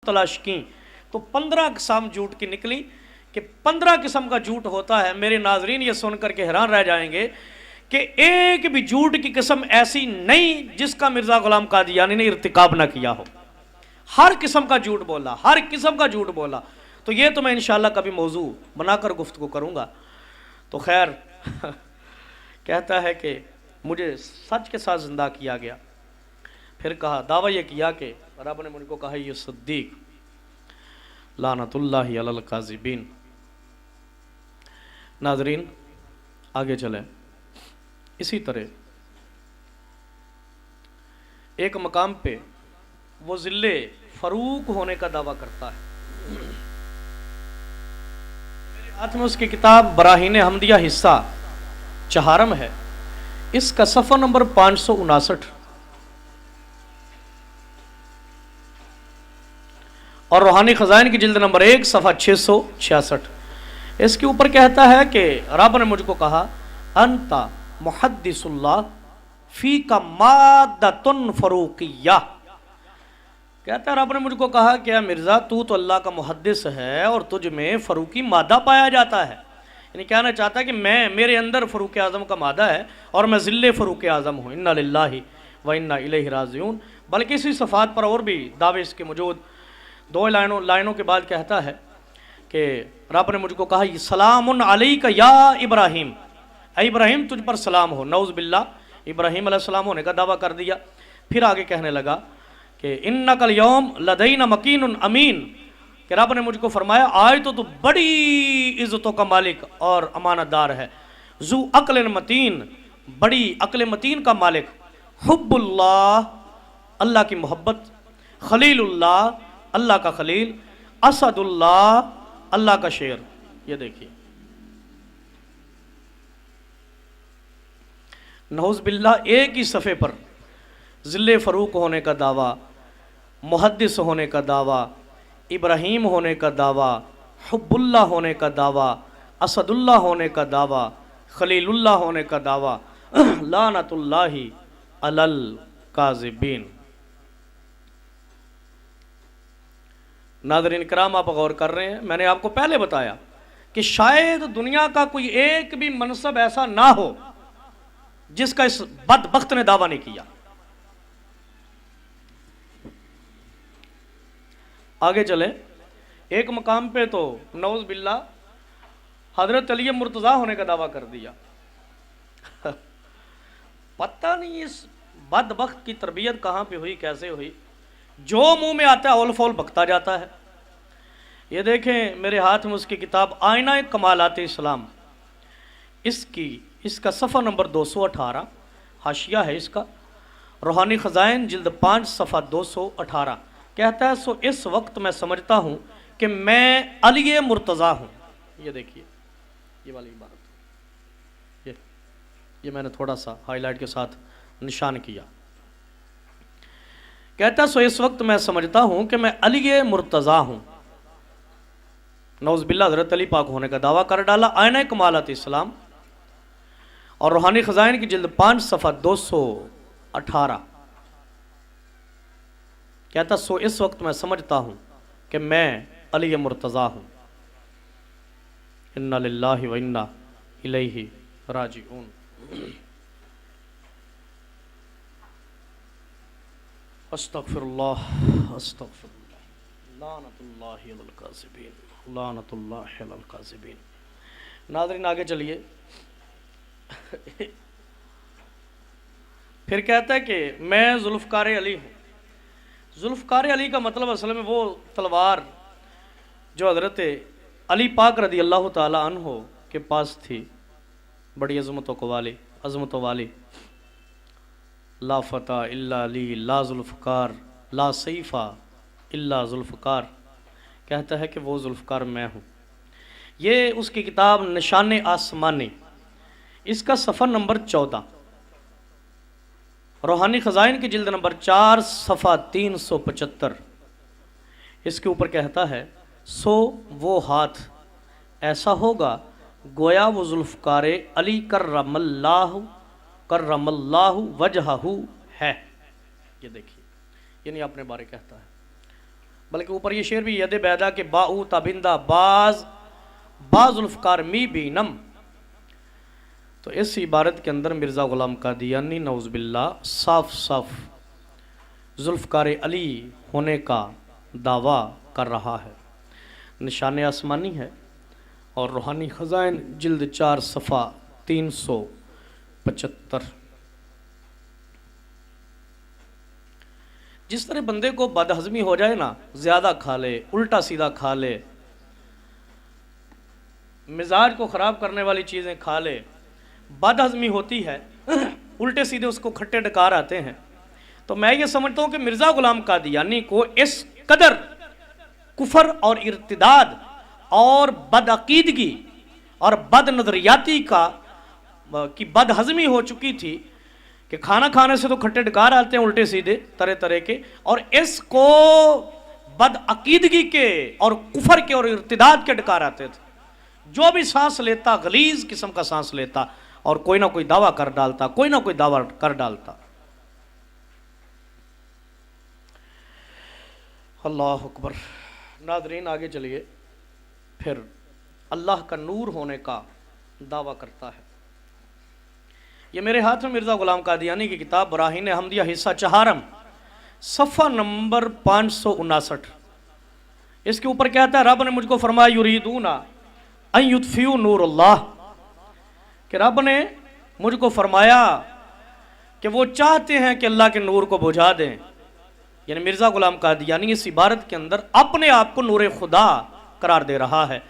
तलाश की तो 15 किस्म झूठ की निकली कि 15 किस्म का झूठ होता है। मेरे नाजरीन ये सुनकर के हैरान रह जाएंगे कि एक भी झूठ की किस्म ऐसी नहीं जिसका मिर्जा गुलाम कादियानी ने इर्तिकाब ना किया हो। हर किस्म का झूठ बोला, हर किस्म का झूठ बोला। तो ये तो मैं इंशाल्लाह कभी मौजू बनाकर गुफ्तगू करूंगा। तो खैर कहता है कि मुझे सच के साथ जिंदा किया गया। फिर कहा, दावा ये किया कि रब ने मुझको कहा ये सिद्दीक लानतुल्लाहि अलल काज़िबीन। नाज़रीन आगे चले। इसी तरह एक मकाम पे वो ज़िले फ़रूक होने का दावा करता है। मेरे हाथ में उसकी किताब बराहीन हमदिया हिस्सा चहारम है। इसका सफ़ा नंबर 559 और रूहानी खजाइन की जिल्द नंबर 1 सफ़ा 666। इसके ऊपर कहता है कि रब ने मुझको कहा, अंता मुहद्दिसुल्लाह फी का मादतुन फरूकिया। कहता है रब ने मुझको कहा, क्या मिर्ज़ा तू तो अल्लाह का मुहद्दिस है और तुझ में फ़रूकी मादा पाया जाता है। यानी कहना चाहता है कि मेरे अंदर फ़रूक आज़म का मादा है और मैं ज़िल्ले फ़रूक आज़म हूँ। इन्ना लिल्लाहि व इन्ना इलैहि राजिऊन। बल्कि इसी सफ़ात पर और भी दावे इसके मौजूद। 2 लाइनों के बाद कहता है कि रब ने मुझको कहा, सलामुन अलैका या इब्राहीम, ऐ इब्राहीम तुझ पर सलाम हो। नऊज़ बिल्लाह, इब्राहीम अलैहिस्सलाम होने का दावा कर दिया। फिर आगे कहने लगा कि इन्नकल यौम लदैना मकीनुन अमीन, कि रब ने मुझको फरमाया आज तो तू बड़ी इज़्ज़तों का मालिक और अमानतदार है। जू अक्ल मतीन, बड़ी अक्ल मतीन का मालिक। हुब्बुल्लाह, अल्लाह की मोहब्बत। खलीलुल्लाह, अल्लाह का खलील। असदुल्लाह, अल्लाह का शेर। ये देखिए, नऊज़ बिल्लाह, एक ही सफ़े पर ज़िले फ़रूक होने का दावा, मुहद्दिस होने का दावा, इब्राहीम होने का दावा, हुब्बुल्लाह होने का दावा, असदुल्लाह होने का दावा, खलीलुल्लाह होने का दावा, लानतुल्लाहि अलल काज़िबीन। नाज़रीन किराम, आप गौर कर रहे हैं, मैंने आपको पहले बताया कि शायद दुनिया का कोई एक भी मनसब ऐसा ना हो जिसका इस बदबख्त ने दावा नहीं किया। आगे चले। एक मकाम पे तो नऊज़ बिल्लाह हजरत अली मुर्तज़ा होने का दावा कर दिया। पता नहीं इस बदबख्त की तरबियत कहाँ पे हुई, कैसे हुई, जो मुंह में आता है औल फौल बकता जाता है। ये देखें मेरे हाथ में उसकी किताब आईना कमालात इस्लाम, इसका सफ़ा नंबर 218, हाशिया है इसका, रूहानी खजाइन जिल्द 5 सफ़ा 218। कहता है, सो इस वक्त मैं समझता हूँ कि मैं अली मुर्तज़ा हूँ। ये देखिए, ये वाली इबारत, ये मैंने थोड़ा सा हाईलाइट के साथ निशान किया। कहता है, सो इस वक्त मैं समझता हूँ कि मैं अली मुर्तज़ा हूँ। नऊज़ बिल्लाह, हज़रत अली पाक होने का दावा कर डाला। आईना कमालात इस्लाम और रूहानी खजाइन की जिल्द 5 सफ़ा 218। कहता, सो इस वक्त मैं समझता हूँ कि मैं अली मुर्तज़ा हूँ। इन्ना लिल्लाहि व इन्ना इलैहि राजिऊन। अस्तगफिरुल्लाह, अस्तगफिरुल्लाह, लानतुल्लाहि अलल काज़िबीन, लानतुल्लाहि अलल काज़िबीन। नाज़रीन आगे चलिए। फिर कहता है कि मैं जुल्फ़कार अली हूँ। जुल्फ़कार अली का मतलब असल में वो तलवार जो हज़रत अली पाक रदी अल्लाह ताला अन्हो के पास थी, बड़ी अज़मतों वाली। ला फ़ता इल्ला अली, ला जुल्फ़कार, ला सईफ़ा इल्ला जुल्फ़कार। कहता है कि वो जुल्फ़कार मैं हूँ। ये उसकी किताब निशान आसमानी, इसका सफ़ा नंबर 14, रूहानी खजाइन की जिल्द नंबर 4 सफ़ा 375। इसके ऊपर कहता है, सो वो हाथ ऐसा होगा गोया वो जुल्फ़कार अली कर्रमल्लाहु वजहहु है। ये देखिए, यानी अपने बारे कहता है। बल्कि ऊपर ये शेर भी यद बैदा के बाऊ ताबिंदा बाज बाजुल्फकार मी बीनम। तो इस इबारत के अंदर मिर्ज़ा ग़ुलाम कादियानी नौज़बिल्ला साफ साफ जुल्फ़कार अली होने का दावा कर रहा है। निशान आसमानी है और रूहानी ख़ज़ाइन जिल्द 4 सफ़ा 375। जिस तरह बंदे को बदहज़मी हो जाए ना, ज़्यादा खा ले, उल्टा सीधा खा ले, मिजाज को ख़राब करने वाली चीज़ें खा ले, बदहज़मी होती है, उल्टे सीधे उसको खट्टे डकार आते हैं। तो मैं ये समझता हूँ कि मिर्ज़ा ग़ुलाम कादियानी को इस कदर कुफर और इर्तिदाद और बदअकीदगी और बद नज़रियाती की बदहज़मी हो चुकी थी कि खाना खाने से तो खट्टे डकार आते हैं उल्टे सीधे तरह तरह के, और इसको बदअकीदगी के और कुफर के और इर्तिदाद के डकार आते थे। जो भी सांस लेता गलीज किस्म का सांस लेता और कोई ना कोई दावा कर डालता, कोई ना कोई दावा कर डालता। अल्लाह अकबर। नाज़रीन आगे चलिए। फिर अल्लाह का नूर होने का दावा करता है। ये मेरे हाथ में मिर्ज़ा ग़ुलाम कादियानी की किताब बराहीन अहमदिया हिस्सा 4 सफ़ा नंबर 559। इसके ऊपर कहता है, रब ने मुझको फरमाया युरीदूना अन युत्फियू नूरुल्लाह, कि रब ने मुझको फरमाया कि वो चाहते हैं कि अल्लाह के नूर को बुझा दें। यानी मिर्ज़ा ग़ुलाम कादियानी इस इबारत के अंदर अपने आप को नूर खुदा करार दे रहा है।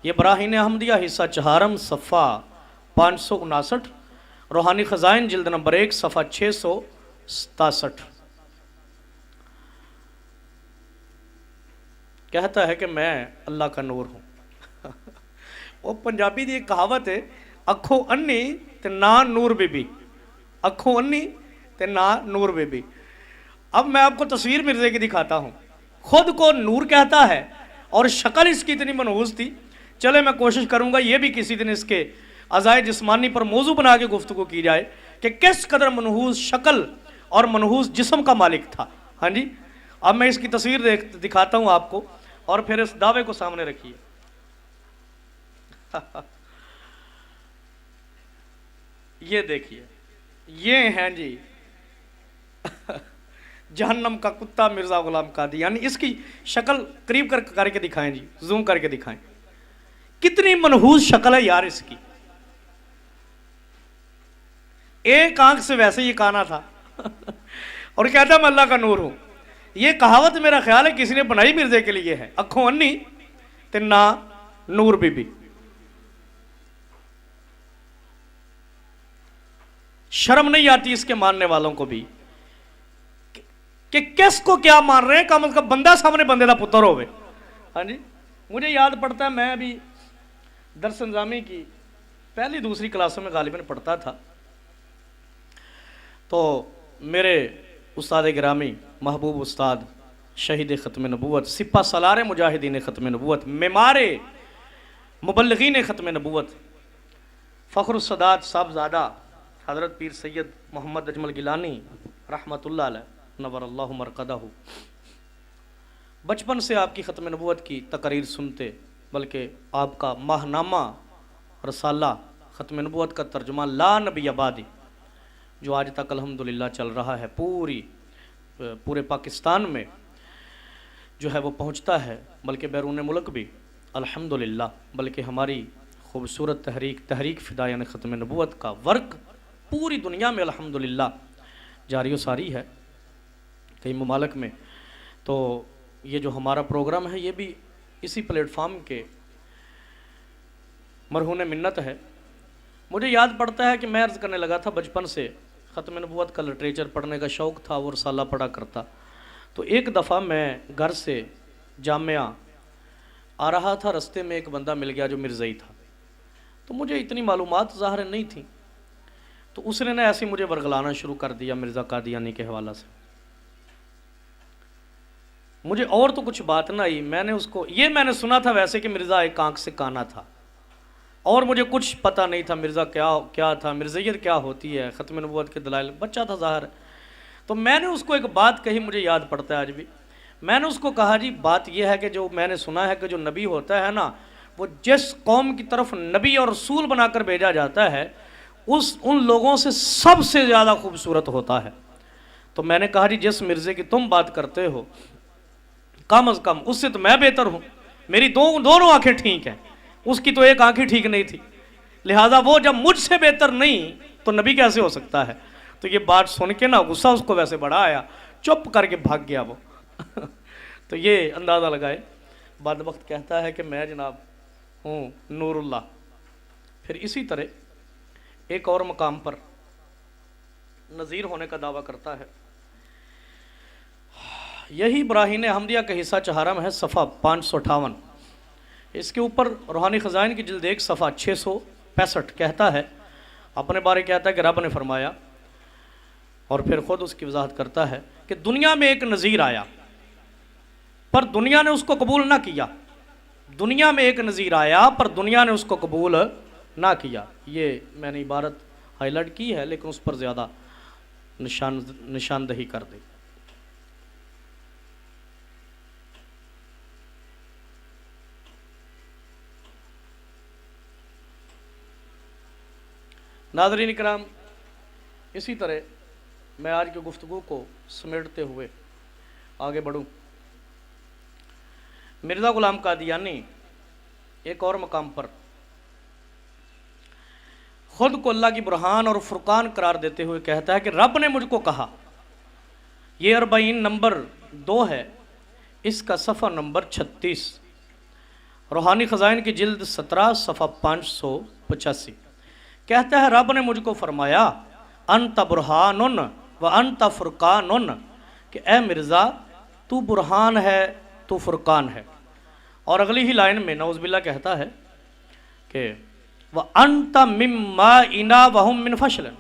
ये बराहीन अहमदिया हिस्सा 4 सफ़ा 559, रूहानी ख़ज़ाइन जिल्द नंबर 1 सफ़ा 667। कहता है कि मैं अल्लाह का नूर हूँ। वो पंजाबी की एक कहावत है, अखों अन्नी ते ना नूर बीबी, अखों अन्नी ते ना नूर बीबी। अब मैं आपको तस्वीर मिर्ज़े की दिखाता हूँ। खुद को नूर कहता है और शक्ल इसकी इतनी मनहूस थी। चले मैं कोशिश करूँगा ये भी किसी दिन इसके अज़ाए जिस्मानी पर मौजू बना के गुफ्तगू की जाए कि किस कदर मनहूस शक्ल और मनहूस जिस्म का मालिक था। हाँ जी, अब मैं इसकी तस्वीर दिखाता हूँ आपको और फिर इस दावे को सामने रखिए। ये देखिए, ये हैं जी जहन्नम का कुत्ता मिर्ज़ा ग़ुलाम कादियानी। इसकी शक्ल करीब करके दिखाएं जी, जूम करके दिखाएं। कितनी मनहूस शक्ल है यार इसकी। एक आंख से वैसे ही काना था और कहता मैं अल्लाह का नूर हूं। ये कहावत मेरा ख्याल है किसी ने बनाई मिर्जे के लिए है, अखों अन्नी ते ना नूर बीबी। शर्म नहीं आती इसके मानने वालों को भी कि किसको क्या मान रहे हैं। कम से कम बंदा सामने बंदे का पुत्र होवे। हाँ जी, मुझे याद पड़ता है मैं अभी दरस निज़ामी की पहली दूसरी क्लासों में गालिबन पढ़ता था, तो मेरे उस्ताद गिरामी महबूब उस्ताद शहीद ख़त्म नबूवत, सिपा सलार मुजाहिदीन ख़त्म नबूवत, मेमारे मुबल्लिगीन ख़त्म नबूवत फ़ख्रुस्सदात साहबज़ादा हज़रत पीर सैयद मोहम्मद अजमल गिलानी रहमतुल्लाह अलैह नव्वरल्लाहु मरक़दहू, बचपन से आपकी ख़त्म नबूवत की तकरीर सुनते, बल्कि आपका माहनामा रसाला ख़त्म नबूवत का तर्जुमा ला नबी आबादी जो आज तक अल्हम्दुलिल्लाह चल रहा है, पूरे पाकिस्तान में जो है वो पहुंचता है, बल्कि बैरून मुल्क भी अल्हम्दुलिल्लाह, बल्कि हमारी खूबसूरत तहरीक फ़िदायान ख़त्म नबूवत का वर्क पूरी दुनिया में अल्हम्दुलिल्लाह जारी व सारी है कई ममालिक में। तो ये जो हमारा प्रोग्राम है ये भी इसी प्लेटफार्म के मरहून मिन्नत है। मुझे याद पड़ता है कि मैं अर्ज़ करने लगा था, बचपन से ख़त्म नबूवत का लिटरेचर पढ़ने का शौक़ था और रसाला पढ़ा करता। तो एक दफ़ा मैं घर से जामिया आ रहा था, रास्ते में एक बंदा मिल गया जो मिर्ज़ई था। तो मुझे इतनी मालूमात ज़ाहिर नहीं थी, तो उसने ना ऐसे मुझे वर्गलाना शुरू कर दिया मिर्ज़ा कादियानी के हवाला से। मुझे और तो कुछ बात ना आई, मैंने सुना था वैसे कि मिर्ज़ा एक आंख से काना था और मुझे कुछ पता नहीं था मिर्ज़ा क्या था, मिर्ज़ैयत क्या होती है, ख़त्म नबूवत के दलाइल, बच्चा था ज़ाहिर। तो मैंने उसको एक बात कही, मुझे याद पड़ता है आज भी। मैंने उसको कहा जी बात यह है कि जो मैंने सुना है कि जो नबी होता है ना, वो जिस कौम की तरफ नबी और रसूल बनाकर भेजा जाता है उन लोगों से सबसे ज़्यादा खूबसूरत होता है। तो मैंने कहा जी जिस मिर्जे की तुम बात करते हो कम अज़ कम उससे तो मैं बेहतर हूँ, मेरी दोनों आंखें ठीक हैं, उसकी तो एक आंख ही ठीक नहीं थी, लिहाजा वो जब मुझसे बेहतर नहीं तो नबी कैसे हो सकता है। तो ये बात सुन के ना गुस्सा उसको वैसे बड़ा आया, चुप करके भाग गया वो। तो ये अंदाज़ा लगाए। बदबख्त कहता है कि मैं जनाब हूँ नूरुल्लाह। फिर इसी तरह एक और मकाम पर नज़ीर होने का दावा करता है। यही ब्राहीन अहमदिया का हिस्सा चहारम है, सफ़ा 558। इसके ऊपर रूहानी ख़ज़ाइन की जिल्द 1 सफ़ा 665 कहता है, अपने बारे कहता है कि रब ने फरमाया, और फिर ख़ुद उसकी वजाहत करता है कि दुनिया में एक नज़ीर आया पर दुनिया ने उसको कबूल ना किया। दुनिया में एक नज़ीर आया पर दुनिया ने उसको कबूल ना किया। ये मैंने इबारत हाईलाइट की है लेकिन उस पर ज़्यादा निशानदही कर दी। नाज़रीन इकराम, इसी तरह मैं आज की गुफ्तगू को समेटते हुए आगे बढ़ूँ। मिर्ज़ा ग़ुलाम कादियानी एक और मकाम पर खुद को अल्लाह की बुरहान और फुरकान करार देते हुए कहता है कि रब ने मुझको कहा। ये 40 नंबर 2 है, इसका सफ़ा नंबर 36, रूहानी ख़ज़ाइन की जिल्द 17 सफ़ा 585 कहता है, रब ने मुझको फरमाया अंत बुरहानुन व अंत फुरकानुन, कि ए मिर्ज़ा तू बुरहान है तू फुरकान है। और अगली ही लाइन में नौज़बिल्ला कहता है कि व अंत मिम्मा इना वहुम मिन फशलन,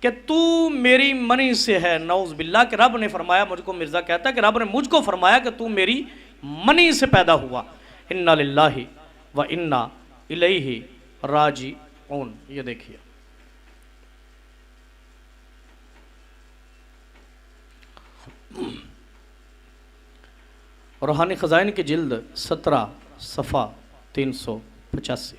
कि तू मेरी मनी से है। नौज़बिल्ला कि रब ने फरमाया मुझको, मिर्ज़ा कहता है कि रब ने मुझको फरमाया कि तू मेरी मनी से पैदा हुआ। इन्ना लिल्लाहि व इन्ना इलैहि राजिऊन। ये देखिए, रूहानी ख़ज़ाइन की जिल्द 17 सफ़ा 385।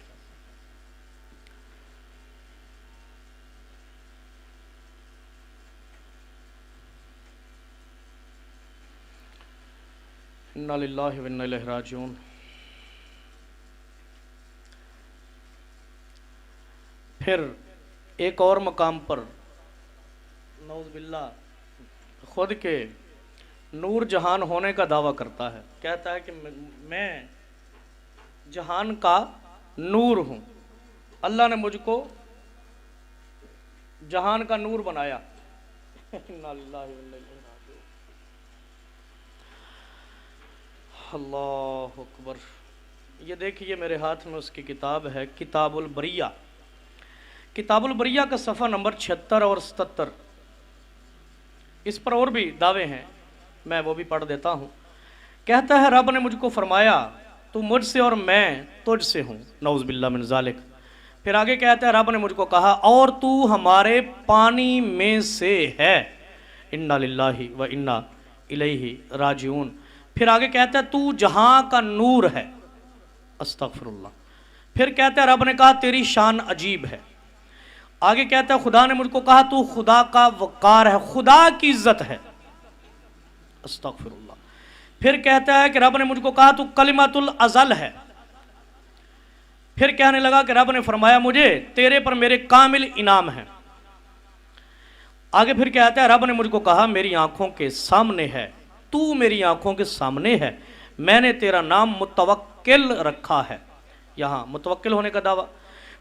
इन्ना लिल्लाहि व इन्ना इलैहि राजिऊन। फिर एक और मकाम पर नौज़बिल्ला खुद के नूर जहान होने का दावा करता है। कहता है कि मैं जहान का नूर हूँ, अल्लाह ने मुझको जहान का नूर बनाया। अल्लाह अकबर। ये देखिए मेरे हाथ में उसकी किताब है, किताबुल बरिया। किताबुल बरिया का सफ़ा नंबर 76 और 77। इस पर और भी दावे हैं, मैं वो भी पढ़ देता हूँ। कहता है रब ने मुझको फरमाया तू मुझसे और मैं तुझसे हूँ, नौज़बिल्ला मिन ज़ालिक। फिर आगे कहता है रब ने मुझको कहा और तू हमारे पानी में से है। इन्ना लिल्लाहि व इन्ना इलैहि राजिऊन। फिर आगे कहता है तू जहाँ का नूर है। अस्तगफिरुल्लाह। फिर कहता है रब ने कहा तेरी शान अजीब है। आगे कहता है खुदा ने मुझको कहा तू खुदा का वकार है, खुदा की इज्जत है। अस्तगफिरुल्लाह। फिर कहता है कि रब ने मुझको कहा तू कलिमतुल अज़ल है। फिर कहने लगा कि रब ने फरमाया मुझे तेरे पर मेरे कामिल इनाम है। आगे फिर कहता है रब ने मुझको कहा मेरी आंखों के सामने है, तू मेरी आंखों के सामने है, मैंने तेरा नाम मुतवक्किल रखा है। यहाँ मुतवक्किल होने का दावा।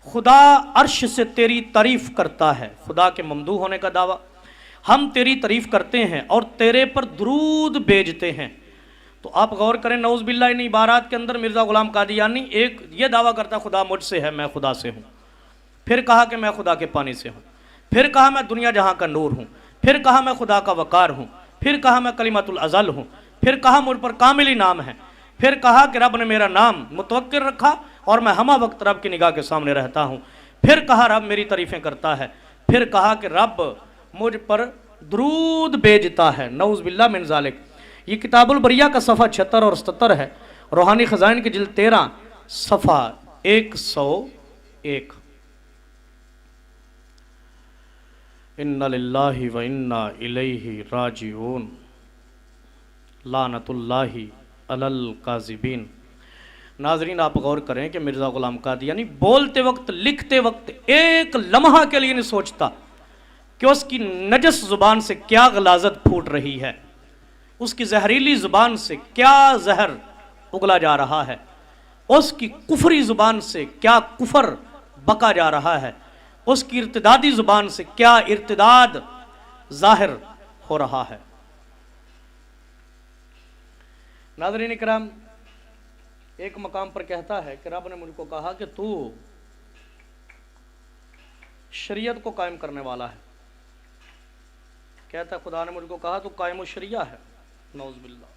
खुदा अर्श से तेरी तारीफ करता है, खुदा के ममदू होने का दावा। हम तेरी तारीफ करते हैं और तेरे पर दुरूद भेजते हैं। तो आप गौर करें, नौज़बिल्ला इन इबारात के अंदर मिर्ज़ा ग़ुलाम कादियानी एक ये दावा करता खुदा मुझसे है, मैं खुदा से हूँ। फिर कहा कि मैं खुदा के पानी से हूँ। फिर कहा मैं दुनिया जहाँ का नूर हूँ। फिर कहा मैं खुदा का वकार हूँ। फिर कहा मैं कलिमतुल अज़ल हूँ। फिर कहा मुझ पर कामिल नाम है। फिर कहा कि रब ने मेरा नाम मुतवक्किल रखा और मैं हमा वक्त रब की निगाह के सामने रहता हूँ। फिर कहा रब मेरी तारीफ़ें करता है। फिर कहा कि रब मुझ पर दुरूद भेजता है। नऊज़ बिल्लाह मिन ज़ालिक। ये किताबुल बरिया का सफ़ा 76 और 77 है। रूहानी खजाइन की जिल्द 13 सफ़ा 101। इन्ना लिल्लाहि व इन्ना इलैहि राजिऊन लानतुल्लाहि अलल काज़िबीन। नाजरीन, आप गौर करें कि मिर्ज़ा ग़ुलाम कादियानी बोलते वक्त, लिखते वक्त एक लम्हा के लिए नहीं सोचता कि उसकी नजस ज़ुबान से क्या गलाजत फूट रही है, उसकी जहरीली ज़ुबान से क्या जहर उगला जा रहा है, उसकी कुफरी ज़ुबान से क्या कुफर बका जा रहा है, उसकी इर्तिदादी ज़ुबान से क्या इर्तिदाद जाहिर हो रहा है। नाज़रीन इकराम, एक मकाम पर कहता है कि रब ने मुझको कहा कि तू शरीयत को कायम करने वाला है। कहता खुदा ने मुझको कहा तू कायम शरिया है। नौज़ बिल्लाह।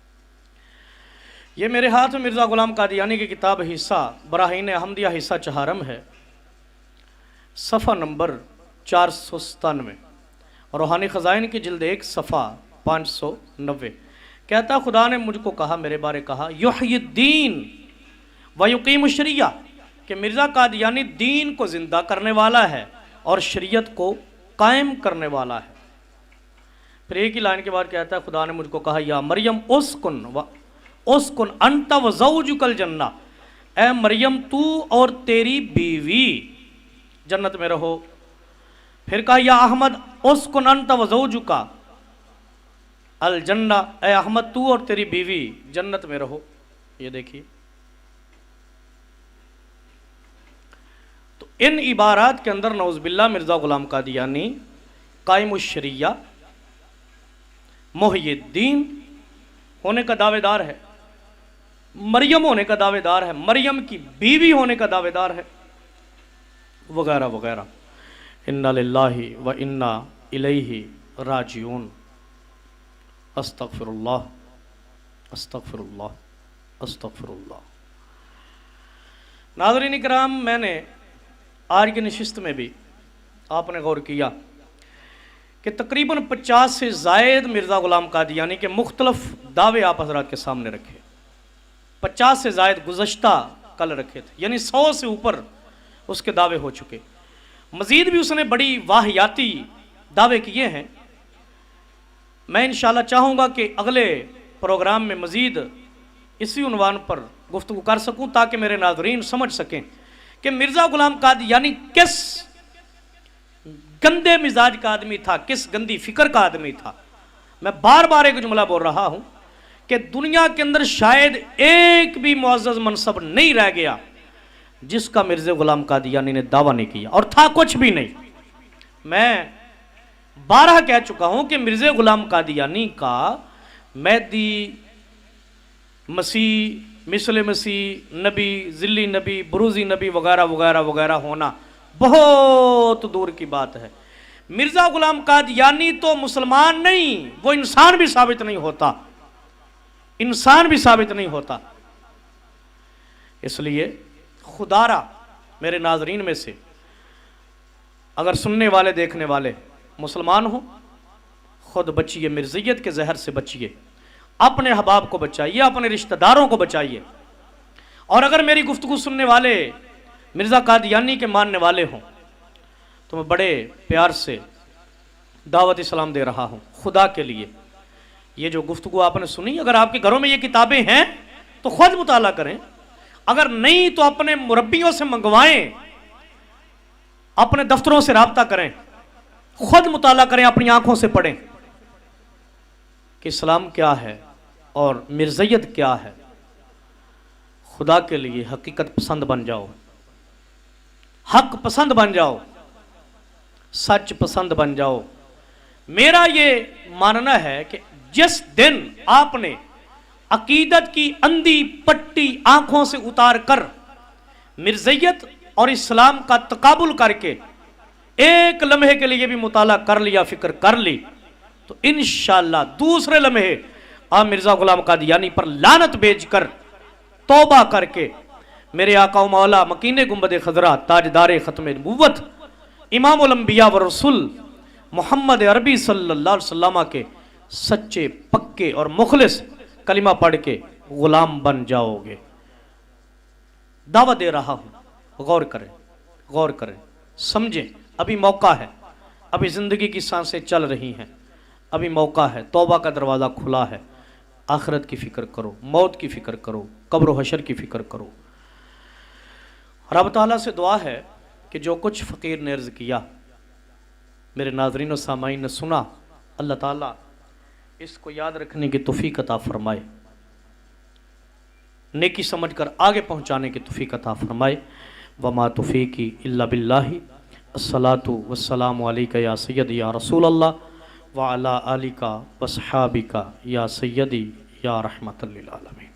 ये मेरे हाथ में मिर्ज़ा ग़ुलाम कादियानी की किताब हिस्सा बराहीन अहमदिया हिस्सा चहारम है, सफ़ा नंबर 497, रूहानी ख़ज़ाइन की जिल्द 1 सफ़ा 590। कहता खुदा ने मुझको कहा, मेरे बारे कहा, युह्यिद्दीन व युकीम शरिया, कि मिर्ज़ा कादियानी दीन को ज़िंदा करने वाला है और शरीयत को कायम करने वाला है। फिर एक ही लाइन के बाद कहता है खुदा ने मुझको कहा, या मरियम उस्कुन अंत व ज़ौजुकल जन्ना, ए मरियम तू और तेरी बीवी जन्नत में रहो। फिर कहा, या अहमद उस्कुन अंत व ज़ौजुका अल जन्ना, ए अहमद तू और तेरी बीवी जन्नत में रहो। ये देखिए, तो इन इबारात के अंदर नौज़बिल्ला मिर्ज़ा ग़ुलाम कादियानी कायमुश शरिया, मुहय्यिद्दीन होने का दावेदार है, मरियम होने का दावेदार है, मरियम की बीवी होने का दावेदार है, वगैरह वगैरह। इन्ना लिल्लाहि व इन्ना इलैहि राजिऊन। अस्तग़फिरुल्लाह अस्तग़फिरुल्लाह अस्तग़फिरुल्लाह। नाज़रीन इकराम, मैंने आज की नशिस्त में भी आपने गौर किया कि तकरीबन 50 से ज़ायद मिर्ज़ा ग़ुलाम कादियानी के मुख्तलफ दावे आप हज़रात के सामने रखे। 50 से ज़ायद गुज़श्ता कल रखे थे, यानी 100 से ऊपर उसके दावे हो चुके। मज़ीद भी उसने बड़ी वाहियाती दावे किए हैं। मैं इंशाल्लाह चाहूँगा कि अगले प्रोग्राम में मज़ीद इसी उन्वान पर गुफ्तगू कर सकूँ, ताकि मेरे नाज़रीन समझ सकें कि मिर्ज़ा ग़ुलाम कादियानी किस गंदे मिजाज का आदमी था, किस गंदी फिक्र का आदमी था। मैं बार बार एक जुमला बोल रहा हूँ कि दुनिया के अंदर शायद एक भी मुअज़्ज़ज़ मनसब नहीं रह गया जिसका मिर्ज़ा ग़ुलाम कादियानी ने दावा नहीं किया, और था कुछ भी नहीं। मैं 12 कह चुका हूं कि मिर्ज़ा ग़ुलाम कादियानी का महदी, मसीह, मिसल मसीह, नबी, ज़िल्ली नबी, बुरूज़ी नबी वगैरह वगैरह वगैरह होना बहुत दूर की बात है। मिर्ज़ा ग़ुलाम कादियानी तो मुसलमान नहीं, वो इंसान भी साबित नहीं होता, इंसान भी साबित नहीं होता। इसलिए खुदारा मेरे नाजरीन में से अगर सुनने वाले देखने वाले मुसलमान हो, खुद बचिए, मिर्ज़ियत के जहर से बचिए, अपने अहबाब को बचाइए, अपने रिश्तेदारों को बचाइए। और अगर मेरी गुफ्तगू सुनने वाले मिर्ज़ा कादियानी के मानने वाले हों तो मैं बड़े प्यार से दावत इस्लाम दे रहा हूँ खुदा के लिए। ये जो गुफ्तगू आपने सुनी, अगर आपके घरों में ये किताबें हैं तो खुद मुताला करें, अगर नहीं तो अपने मुरब्बियों से मंगवाएं, अपने दफ्तरों से राब्ता करें, खुद मुताला करें, अपनी आंखों से पढ़ें कि इस्लाम क्या है और मिर्ज़ियत क्या है। खुदा के लिए हकीकत पसंद बन जाओ, हक पसंद बन जाओ, सच पसंद बन जाओ। मेरा ये मानना है कि जिस दिन आपने अकीदत की अंधी पट्टी आंखों से उतार कर मिर्ज़ियत और इस्लाम का तकाबुल करके एक लम्हे के लिए भी मुताला कर लिया, फिक्र कर ली, तो इंशाअल्लाह दूसरे लम्हे आप मिर्ज़ा ग़ुलाम कादियानी पर लानत भेजकर तौबा करके मेरे आका मौला मकीने गुंबद खजरा ताजदार ख़त्म नबुव्वत इमामुल अंबिया व रसूल मोहम्मद अरबी सल्लल्लाहु अलैहि वसल्लम के सच्चे, पक्के और मुखलिस कलिमा पढ़ के गुलाम बन जाओगे। दावा दे रहा हूं, गौर करें, गौर करें, समझें। अभी मौका है, अभी जिंदगी की सांसें चल रही हैं, अभी मौका है, तौबा का दरवाज़ा खुला है। आखिरत की फ़िक्र करो, मौत की फ़िक्र करो, कब्र हशर की फ़िक्र करो। रब ताला से दुआ है कि जो कुछ फ़कीर ने अर्ज़ किया, मेरे नाज़रीन और सामाईन ने सुना, अल्लाह ताला इसको याद रखने की तौफ़ीक़ अता फ़रमाए, नेकी समझ कर आगे पहुँचाने की तौफ़ीक़ अता फ़रमाए। वमा तौफ़ीक़ी इल्ला बिल्लाहि। अस्सलातु वस्सलामु अलैका या सय्यदी या रसूल अल्लाह व अला आलिका व सहाबिका या सय्यदी या रहमतल लिल आलमीन।